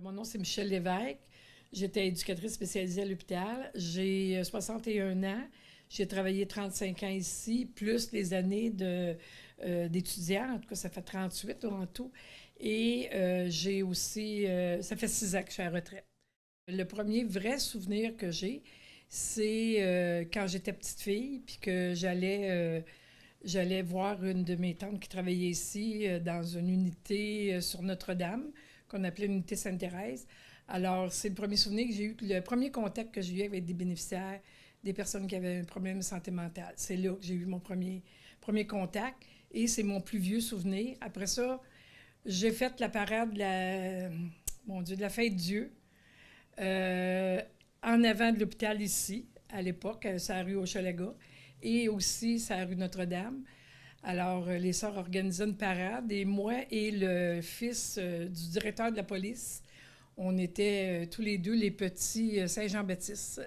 Mon nom, c'est Michèle Lévesque. J'étais éducatrice spécialisée à l'hôpital. J'ai 61 ans. J'ai travaillé 35 ans ici, plus les années d'étudiant. En tout cas, ça fait 38 en tout. Et j'ai aussi... ça fait 6 ans que je suis à la retraite. Le premier vrai souvenir que j'ai, c'est quand j'étais petite fille, puis que j'allais voir une de mes tantes qui travaillait ici dans une unité sur Notre-Dame, qu'on appelait l'unité Sainte-Thérèse. Alors, c'est le premier souvenir que j'ai eu, le premier contact que j'ai eu avec des bénéficiaires, des personnes qui avaient un problème de santé mentale. C'est là que j'ai eu mon premier contact et c'est mon plus vieux souvenir. Après ça, j'ai fait la parade mon Dieu, de la fête Dieu en avant de l'hôpital ici, à l'époque, sur la rue Hochelaga, et aussi sur la rue Notre-Dame. Alors, les sœurs organisaient une parade et moi et le fils du directeur de la police, on était tous les deux les petits Saint-Jean-Baptiste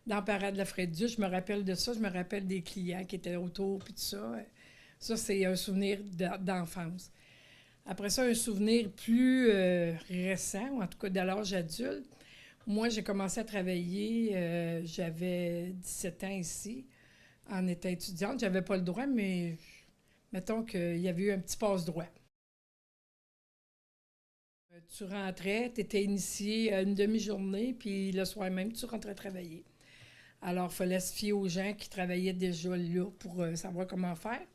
dans la parade de la fête Dieu. Je me rappelle de ça, je me rappelle des clients qui étaient autour, puis tout ça. Ça, c'est un souvenir d'enfance. Après ça, un souvenir plus récent, ou en tout cas de l'âge adulte. Moi, j'ai commencé à travailler, j'avais 17 ans ici, en étant étudiante. J'avais pas le droit, mais mettons qu'il y avait eu un petit passe-droit. Tu rentrais, tu étais initié à une demi-journée, puis le soir même, tu rentrais travailler. Alors, il fallait se fier aux gens qui travaillaient déjà là pour savoir comment faire.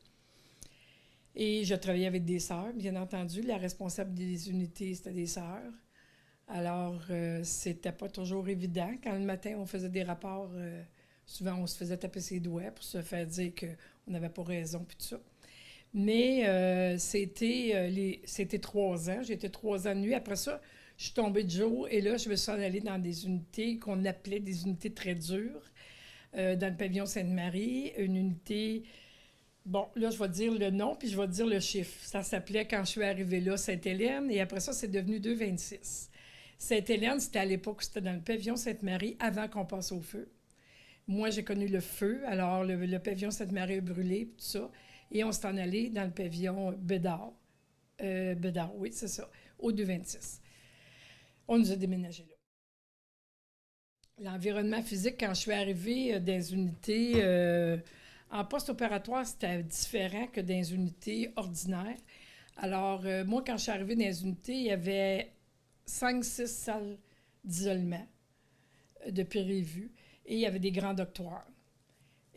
Et je travaillais avec des sœurs, bien entendu. La responsable des unités, c'était des sœurs. Alors, c'était pas toujours évident. Quand le matin, on faisait des rapports, souvent, on se faisait taper ses doigts pour se faire dire qu'on n'avait pas raison, puis tout ça. Mais c'était 3 ans. J'étais 3 ans de nuit. Après ça, je suis tombée de jour et là, je me suis en allée dans des unités qu'on appelait des unités très dures, dans le pavillon Sainte-Marie, une unité. Bon, là, je vais dire le nom, puis je vais dire le chiffre. Ça s'appelait, quand je suis arrivée là, Sainte-Hélène, et après ça, c'est devenu 226. Sainte-Hélène, c'était à l'époque où c'était dans le pavillon Sainte-Marie, avant qu'on passe au feu. Moi, j'ai connu le feu, alors le pavillon Sainte-Marie a brûlé, tout ça, et on s'est en allé dans le pavillon Bédard. Bédard, oui, c'est ça, au 226. On nous a déménagé là. L'environnement physique, quand je suis arrivée dans les unités en post-opératoire, c'était différent que dans les unités ordinaires. Alors, moi, quand je suis arrivée dans les unités, il y avait 5-6 salles d'isolement de péri-vue et il y avait des grands doctoirs.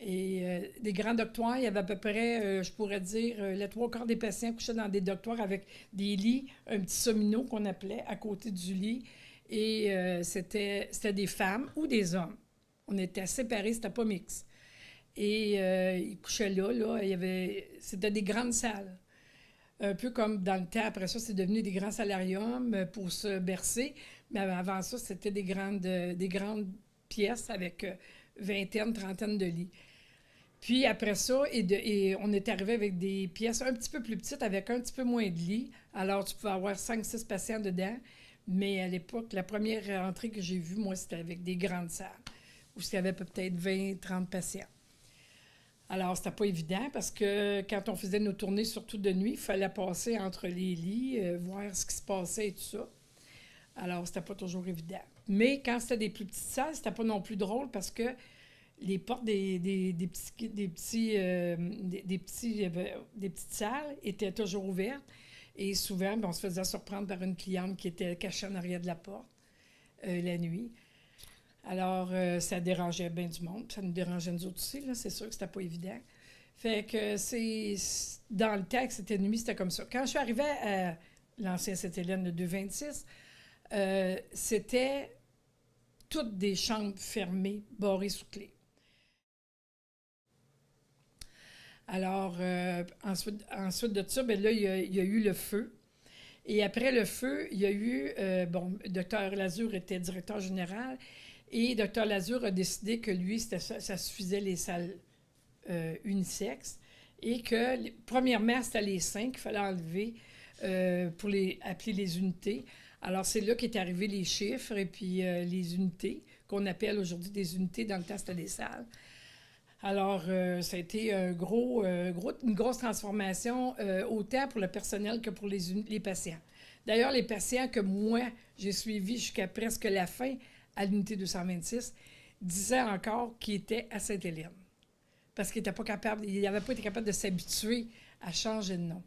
Et des grands doctoirs, il y avait à peu près, je pourrais dire, les 3 quarts des patients couchaient dans des doctoirs avec des lits, un petit somino qu'on appelait à côté du lit. Et c'était des femmes ou des hommes. On était séparés, c'était pas mixte. Et ils couchaient là, c'était des grandes salles. Un peu comme dans le temps, après ça, c'est devenu des grands salariums pour se bercer. Mais avant ça, c'était des grandes pièces avec vingtaine, trentaine de lits. Puis après ça, et on est arrivé avec des pièces un petit peu plus petites, avec un petit peu moins de lits. Alors, tu pouvais avoir 5-6 patients dedans. Mais à l'époque, la première entrée que j'ai vue, moi, c'était avec des grandes salles, où il y avait peut-être 20-30 patients. Alors, c'était pas évident parce que quand on faisait nos tournées, surtout de nuit, il fallait passer entre les lits, voir ce qui se passait et tout ça. Alors, c'était pas toujours évident. Mais quand c'était des plus petites salles, c'était pas non plus drôle parce que les portes des petites salles étaient toujours ouvertes. Et souvent, on se faisait surprendre par une cliente qui était cachée en arrière de la porte la nuit. Alors, ça dérangeait bien du monde. Ça nous dérangeait nous autres aussi, là. C'est sûr que c'était pas évident. Fait que dans le temps que c'était nuit, c'était comme ça. Quand je suis arrivée à l'ancien Sainte-Hélène de 226, c'était toutes des chambres fermées, barrées sous clé. Alors, ensuite de ça, bien là, il y a eu le feu. Et après le feu, il y a eu, Dr Lazure était directeur général et Dr Lazure a décidé que lui, ça suffisait les salles unisexes et que, premièrement, c'était les 5 qu'il fallait enlever pour appeler les unités. Alors, c'est là qu'est arrivé les chiffres et puis les unités, qu'on appelle aujourd'hui des unités, dans le temps, c'était des salles. Alors, ça a été une grosse transformation, autant pour le personnel que pour les patients. D'ailleurs, les patients que moi, j'ai suivis jusqu'à presque la fin à l'unité 226 disaient encore qu'ils étaient à Sainte-Hélène. Parce qu'ils n'étaient pas capables, ils n'avaient pas été capables de s'habituer à changer de nom.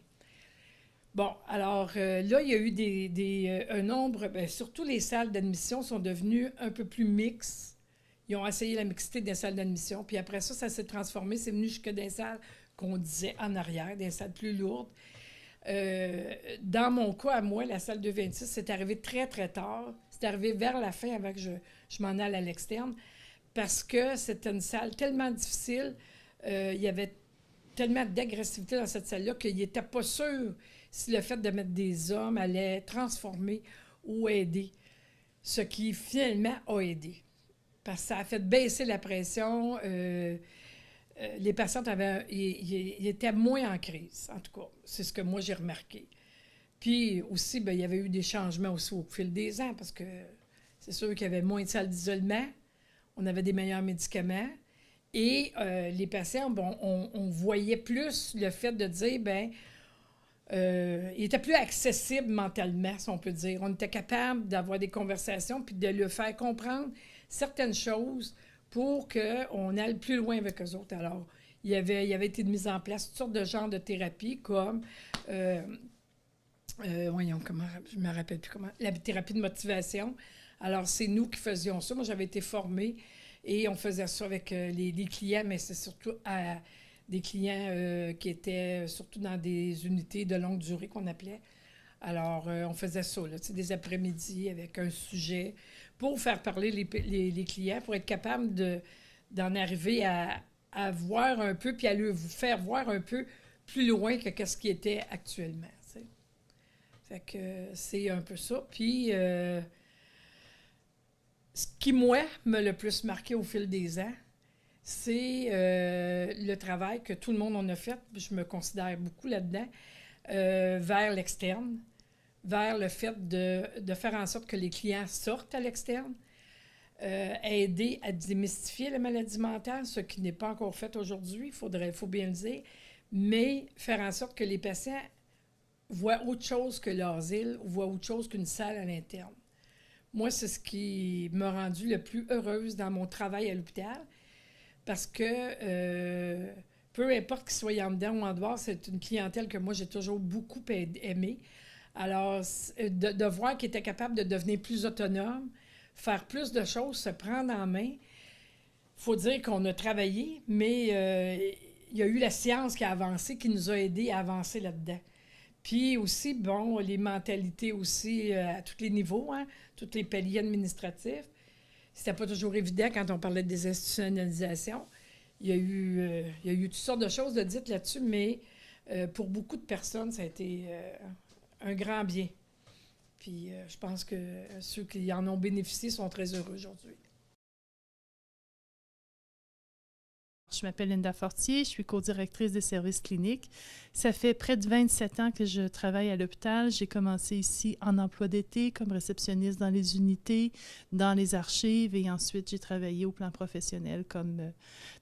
Bon, alors là, il y a eu un nombre, bien, surtout les salles d'admission sont devenues un peu plus mixtes. Ils ont essayé la mixité des salles d'admission, puis après ça, ça s'est transformé, c'est venu jusque des salles qu'on disait en arrière, des salles plus lourdes. Dans mon cas, à moi, la salle 226, c'est arrivé très, très tard. C'est arrivé vers la fin avant que je m'en aille à l'externe, parce que c'était une salle tellement difficile, il y avait tellement d'agressivité dans cette salle-là qu'il n'était pas sûr si le fait de mettre des hommes allait transformer ou aider. Ce qui, finalement, a aidé. Parce que ça a fait baisser la pression. Les patients ils étaient moins en crise, en tout cas. C'est ce que moi, j'ai remarqué. Puis aussi, bien, il y avait eu des changements aussi au fil des ans, parce que c'est sûr qu'il y avait moins de salles d'isolement, on avait des meilleurs médicaments, et les patients, bon, on voyait plus le fait de dire, bien, il était plus accessible mentalement, si on peut dire. On était capable d'avoir des conversations puis de le faire comprendre certaines choses pour qu'on aille plus loin avec eux autres. Alors, il y avait été mis en place toutes sortes de genres de thérapies comme, voyons, comment, je ne me rappelle plus comment, la thérapie de motivation. Alors, c'est nous qui faisions ça. Moi, j'avais été formée et on faisait ça avec les clients, mais c'est surtout à des clients qui étaient surtout dans des unités de longue durée qu'on appelait. Alors, on faisait ça, là, des après-midi avec un sujet pour faire parler les clients, pour être capable d'en arriver à voir un peu, puis à vous faire voir un peu plus loin que ce qui était actuellement. T'sais. Fait que c'est un peu ça. Puis, ce qui, moi, m'a le plus marqué au fil des ans, c'est le travail que tout le monde en a fait, je me considère beaucoup là-dedans, vers l'externe, vers le fait de faire en sorte que les clients sortent à l'externe, aider à démystifier la maladie mentale, ce qui n'est pas encore fait aujourd'hui, il faut bien le dire, mais faire en sorte que les patients voient autre chose que l'asile, voient autre chose qu'une salle à l'interne. Moi, c'est ce qui m'a rendue le plus heureuse dans mon travail à l'hôpital, parce que peu importe qu'ils soient en dedans ou en dehors, c'est une clientèle que moi, j'ai toujours beaucoup aimée. Alors, de voir qu'ils étaient capables de devenir plus autonomes, faire plus de choses, se prendre en main, il faut dire qu'on a travaillé, mais il y a eu la science qui a avancé, qui nous a aidés à avancer là-dedans. Puis aussi, bon, les mentalités aussi à tous les niveaux, hein, tous les paliers administratifs. C'était pas toujours évident quand on parlait de désinstitutionnalisation. Il y a eu toutes sortes de choses de dites là-dessus, mais pour beaucoup de personnes, ça a été un grand bien. Puis je pense que ceux qui en ont bénéficié sont très heureux aujourd'hui. Je m'appelle Linda Fortier, je suis co-directrice des services cliniques. Ça fait près de 27 ans que je travaille à l'hôpital. J'ai commencé ici en emploi d'été comme réceptionniste dans les unités, dans les archives et ensuite j'ai travaillé au plan professionnel comme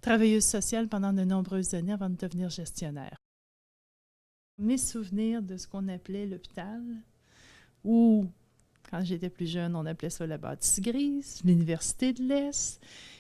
travailleuse sociale pendant de nombreuses années avant de devenir gestionnaire. Mes souvenirs de ce qu'on appelait l'hôpital, ou quand j'étais plus jeune, on appelait ça la bâtisse grise, l'Université de l'Est.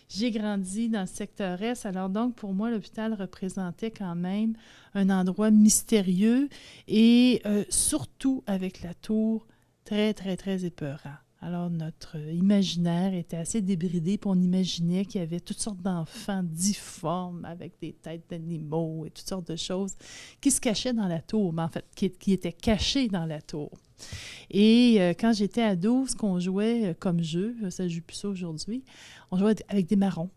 J'ai grandi dans le secteur Est, alors donc pour moi, l'hôpital représentait quand même un endroit mystérieux et surtout avec la tour très, très, très épeurant. Alors notre imaginaire était assez débridé, puis on imaginait qu'il y avait toutes sortes d'enfants difformes avec des têtes d'animaux et toutes sortes de choses qui se cachaient dans la tour, mais en fait qui étaient cachées dans la tour. Et quand j'étais ado, ce qu'on jouait comme jeu, ça ne joue plus ça aujourd'hui, on jouait avec des marrons.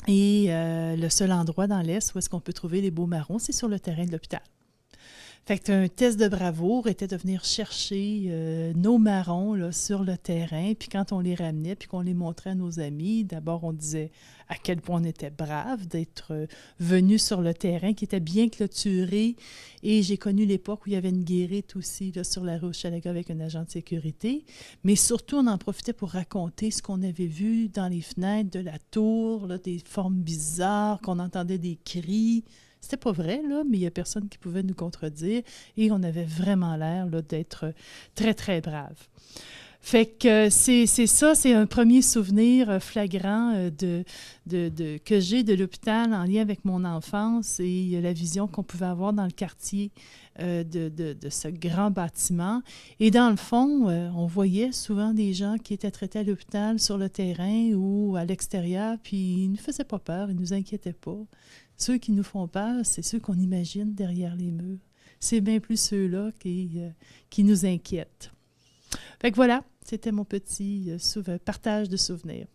Et le seul endroit dans l'Est où est-ce qu'on peut trouver les beaux marrons, c'est sur le terrain de l'hôpital. Fait que un test de bravoure était de venir chercher nos marrons là, sur le terrain, puis quand on les ramenait, puis qu'on les montrait à nos amis, d'abord on disait à quel point on était brave d'être venus sur le terrain, qui était bien clôturé, et j'ai connu l'époque où il y avait une guérite aussi là, sur la rue Hochelaga avec un agent de sécurité, mais surtout on en profitait pour raconter ce qu'on avait vu dans les fenêtres de la tour, là, des formes bizarres, qu'on entendait des cris. C'était pas vrai, là, mais il y a personne qui pouvait nous contredire et on avait vraiment l'air là, d'être très, très braves. Fait que c'est ça, c'est un premier souvenir flagrant que j'ai de l'hôpital en lien avec mon enfance et la vision qu'on pouvait avoir dans le quartier de ce grand bâtiment. Et dans le fond, on voyait souvent des gens qui étaient traités à l'hôpital sur le terrain ou à l'extérieur, puis ils ne nous faisaient pas peur, ils ne nous inquiétaient pas. Ceux qui nous font peur, c'est ceux qu'on imagine derrière les murs. C'est bien plus ceux-là qui nous inquiètent. Fait que voilà, c'était mon petit partage de souvenirs.